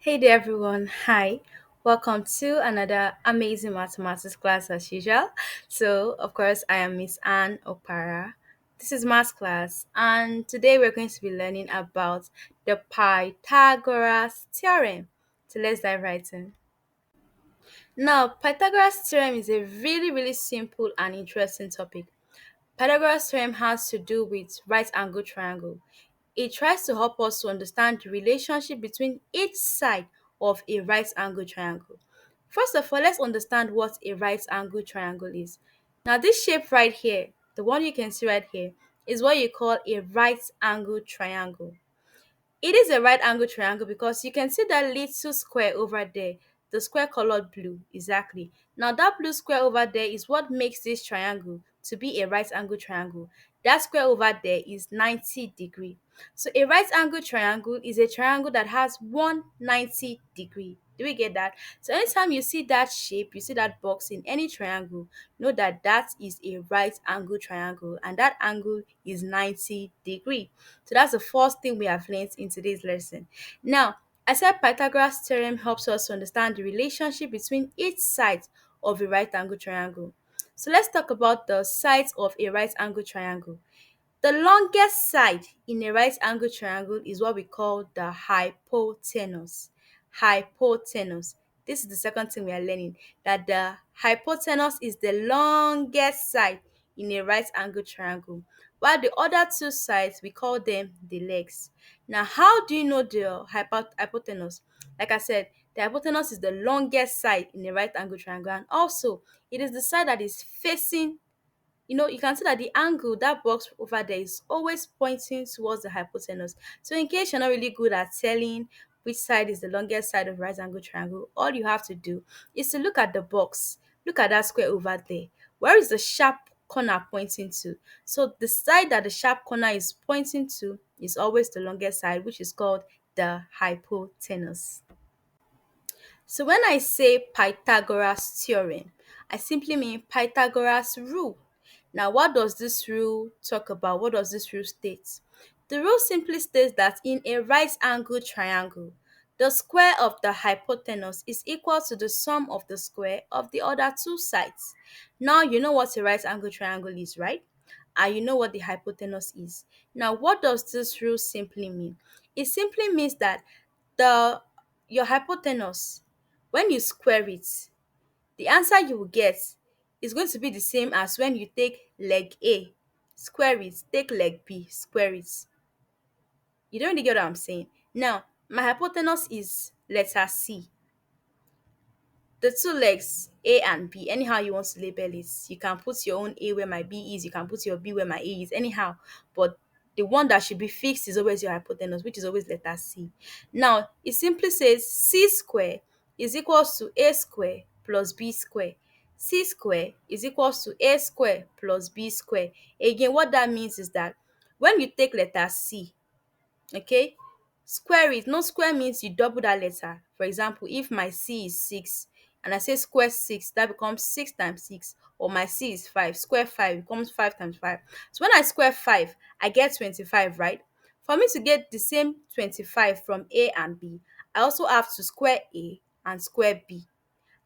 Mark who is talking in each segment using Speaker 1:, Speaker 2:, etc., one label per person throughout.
Speaker 1: Hey there, everyone. Hi. Welcome to another amazing mathematics class as usual. Of course, I am Miss Anne Opara. This is math class, and today we're going to be learning about the Pythagoras Theorem. So, let's dive right in. Now, Pythagoras Theorem is a really simple and interesting topic. Pythagoras theorem has to do with right angle triangle. It tries to help us to understand the relationship between each side of a right angle triangle. First of all, let's understand what a right angle triangle is. Now, this shape right here, the one you can see right here, is what you call a right angle triangle. It is a right angle triangle because you can see that little square over there, the square colored blue, exactly. Now that blue square over there is what makes this triangle to be a right angle triangle. That square over there is 90 degree. So a right angle triangle is a triangle that has 190 degree. Do we get that? So anytime you see that shape, you see that box in any triangle, know that that is a right angle triangle and that angle is 90 degree. So that's the first thing we have learned in today's lesson. Now, I said Pythagoras theorem helps us to understand the relationship between each side of a right angle triangle. So let's talk about the sides of a right angle triangle. The longest side in a right angle triangle is what we call the hypotenuse. Hypotenuse. This is the second thing we are learning, that the hypotenuse is the longest side in a right angle triangle, while the other two sides we call them the legs. Now, how do you know the hypotenuse? Like I said, the hypotenuse is the longest side in a right angle triangle, and also it is the side that is facing, you can see that the angle, that box over there, is always pointing towards the hypotenuse. So in case you're not really good at telling which side is the longest side of right angle triangle, all you have to do is to look at the box. Look at that square over there. Where is the sharp corner pointing to? So the side that the sharp corner is pointing to is always the longest side, which is called the hypotenuse. So when I say Pythagoras theorem, I simply mean Pythagoras rule. Now, what does this rule talk about? What does this rule state? The rule simply states that in a right angle triangle, the square of the hypotenuse is equal to the sum of the square of the other two sides. Now, you know what a right angle triangle is, right? And you know what the hypotenuse is. Now, what does this rule simply mean? It simply means that the your hypotenuse, when you square it, the answer you will get is going to be the same as when you take leg A, square it, take leg B, square it. You don't really get what I'm saying. Now, my hypotenuse is letter C. The two legs, A and B, anyhow you want to label it. You can put your own A where my B is, you can put your B where my A is, anyhow. But the one that should be fixed is always your hypotenuse, which is always letter C. Now, it simply says C square is equals to A square plus B square. C square is equals to A square plus B square. Again, what that means is that when you take letter C, okay, square it. No, square means you double that letter. For example, if my C is 6 and I say square 6, that becomes 6 times 6. Or my C is 5, square 5 becomes 5 times 5. So when I square 5, I get 25, right? For me to get the same 25 from A and B, I also have to square A and square B.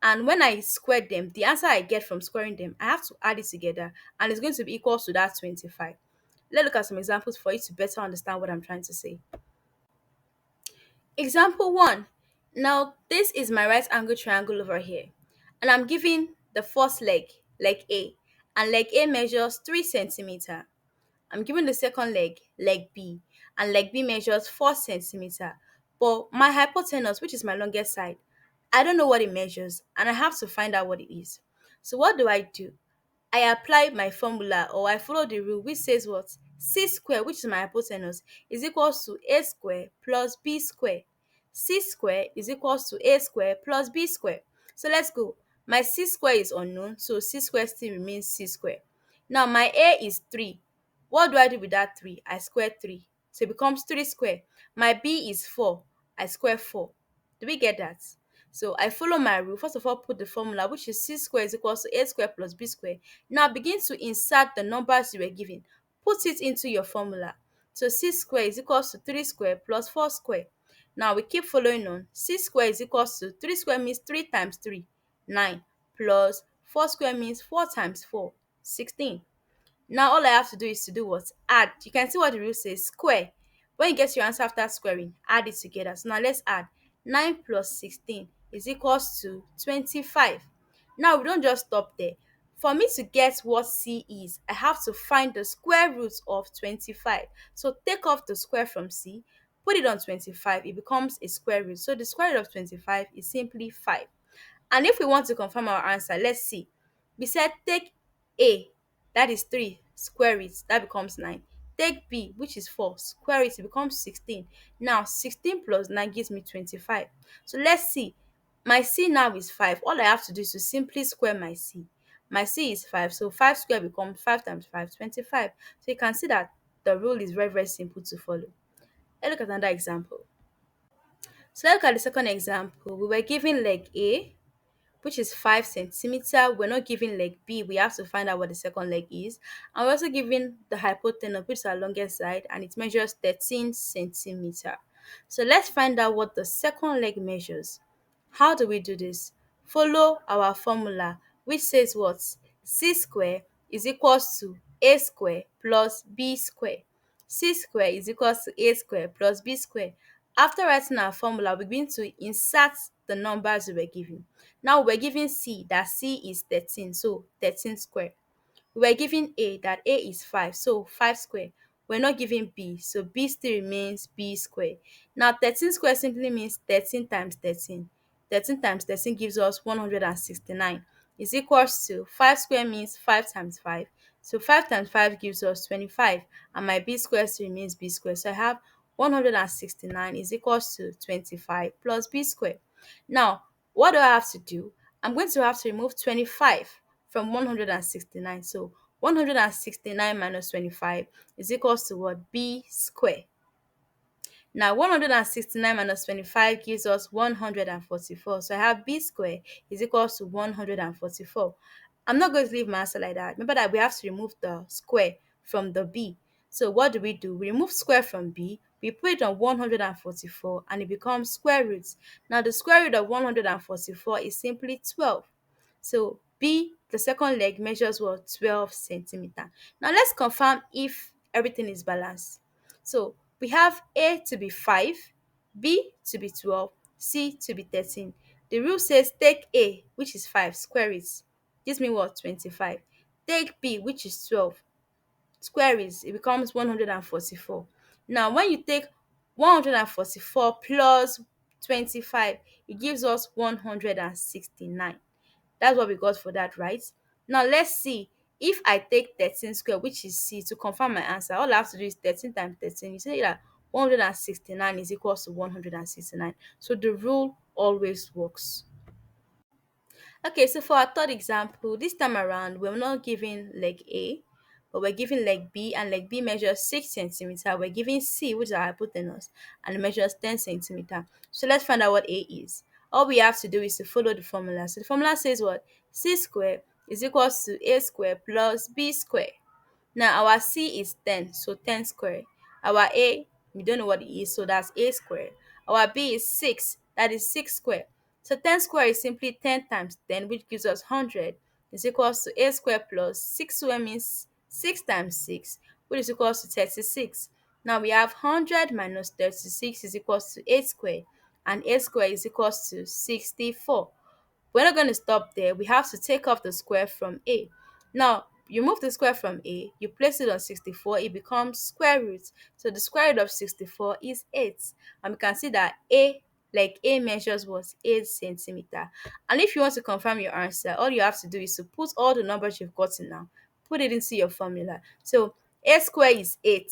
Speaker 1: And when I square them, the answer I get from squaring them, I have to add it together, and it's going to be equal to that 25. Let's look at some examples for you to better understand what I'm trying to say. Example 1. Now, this is my right angle triangle over here. And I'm giving the first leg, leg A. And leg A measures 3 centimeter. I'm giving the second leg, leg B. And leg B measures 4 centimeter. But my hypotenuse, which is my longest side, I don't know what it measures. And I have to find out what it is. So what do? I apply my formula, or I follow the rule which says what? C square, which is my hypotenuse, is equals to A square plus B square. C square is equals to A square plus B square. So let's go. My C square is unknown, so C square still remains C square. Now my A is 3. What do I do with that 3? I square 3. So it becomes 3 square. My B is 4. I square 4. Do we get that? So I follow my rule. First of all, put the formula, which is C square is equals to A square plus B square. Now begin to insert the numbers you were given. Put it into your formula. So C square is equals to 3 square plus 4 square. Now we keep following on. 6 square is equals to 3 square means 3 times 3, 9, plus 4 square means 4 times 4, 16. Now all I have to do is to do what? Add. You can see what the rule says, square. When you get your answer after squaring, add it together. So now let's add. 9 plus 16 is equals to 25. Now we don't just stop there. For me to get what C is, I have to find the square root of 25. So take off the square from C, put it on 25, it becomes a square root. So the square root of 25 is simply 5. And if we want to confirm our answer, let's see. We said take A, that is 3, square it, that becomes 9. Take B, which is 4, square it becomes 16. Now 16 plus 9 gives me 25. So let's see. My C now is 5. All I have to do is to simply square my C. My C is 5, so 5 squared becomes 5 times 5, 25. So you can see that the rule is very, very simple to follow. Let's look at another example. So let's look at the second example. We were given leg A, which is 5 centimeter. We're not giving leg B. We have to find out what the second leg is. And we're also giving the hypotenuse, which is our longest side, and it measures 13 centimeter. So let's find out what the second leg measures. How do we do this? Follow our formula, which says what? C square is equals to A square plus B square. C square is equals to A square plus B square. After writing our formula, we begin to insert the numbers we were given. Now we're given C, that C is 13, so 13 square. We were given A, that A is 5, so 5 square. We're not given B, so B still remains B square. Now 13 square simply means 13 times 13. 13 times 13 gives us 169. Is equals to 5 square means 5 times 5. So 5 times 5 gives us 25, and my B square still remains B square. So I have 169 is equals to 25 plus B square. Now, what do I have to do? I'm going to have to remove 25 from 169. So 169 minus 25 is equals to what? B square. Now 169 minus 25 gives us 144. So I have B square is equals to 144. I'm not going to leave my answer like that. Remember that we have to remove the square from the B. So what do? We remove square from B, we put it on 144, and it becomes square roots. Now the square root of 144 is simply 12. So B, the second leg, measures what? 12 centimeter. Now let's confirm if everything is balanced. So we have A to be 5, B to be 12, C to be 13. The rule says take A, which is 5, square it. Gives me what? 25. Take B, which is 12, square it. It becomes 144. Now, when you take 144 plus 25, it gives us 169. That's what we got for that, right? Now let's see. If I take 13 square, which is C, to confirm my answer, all I have to do is 13 times 13. You say that 169 is equals to 169. So the rule always works. Okay, so for our third example, this time around, we're not giving leg A, but we're giving leg B, and leg B measures 6 centimeter. We're giving C, which is our hypotenuse, and it measures 10 centimeter. So let's find out what A is. All we have to do is to follow the formula. So the formula says what? C square is equals to A square plus B square. Now our C is 10, so 10 square. Our A, we don't know what it is, so that's A square. Our B is 6, that is 6 square. So 10 square is simply 10 times 10, which gives us 100, is equals to A square plus 6 square means 6 times 6, which is equals to 36. Now we have 100 minus 36 is equals to A square, and A square is equals to 64. We're not going to stop there. We have to take off the square from A. Now, you move the square from A, you place it on 64, it becomes square root. So the square root of 64 is 8. And we can see that A, like A measures was 8 centimeter. And if you want to confirm your answer, all you have to do is to put all the numbers you've gotten now, put it into your formula. So A square is 8,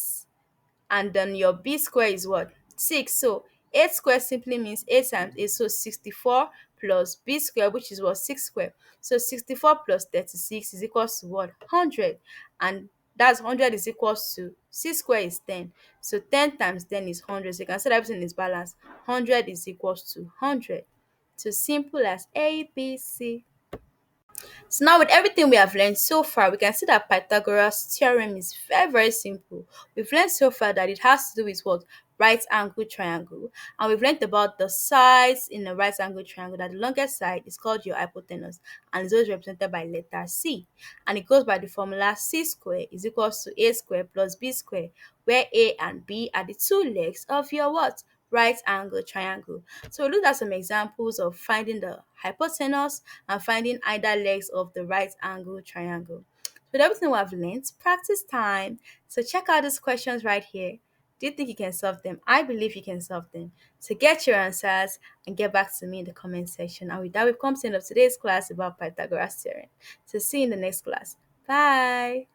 Speaker 1: and then your B square is what? 6. So 8 square simply means 8 times 8, so 64 plus B square, which is what? 6 square. So 64 plus 36 is equals to what? 100. And that's 100 is equals to 6 square is 10. So 10 times 10 is 100. So you can say that everything is balanced. 100 is equals to 100. So simple as A, B, C. So now with everything we have learned so far, we can see that Pythagoras theorem is very, very simple. We've learned so far that it has to do with what? right angle triangle. And we've learned about the sides in a right angle triangle, that the longest side is called your hypotenuse and is always represented by letter C. And it goes by the formula C square is equals to A square plus B square, where A and B are the two legs of your what? Right angle triangle. So we looked at some examples of finding the hypotenuse and finding either legs of the right angle triangle. With everything we have learned, practice time. So check out these questions right here. Do you think you can solve them? I believe you can solve them. So get your answers and get back to me in the comment section. And with that, we've come to the end of today's class about Pythagoras Theorem. So see you in the next class. Bye.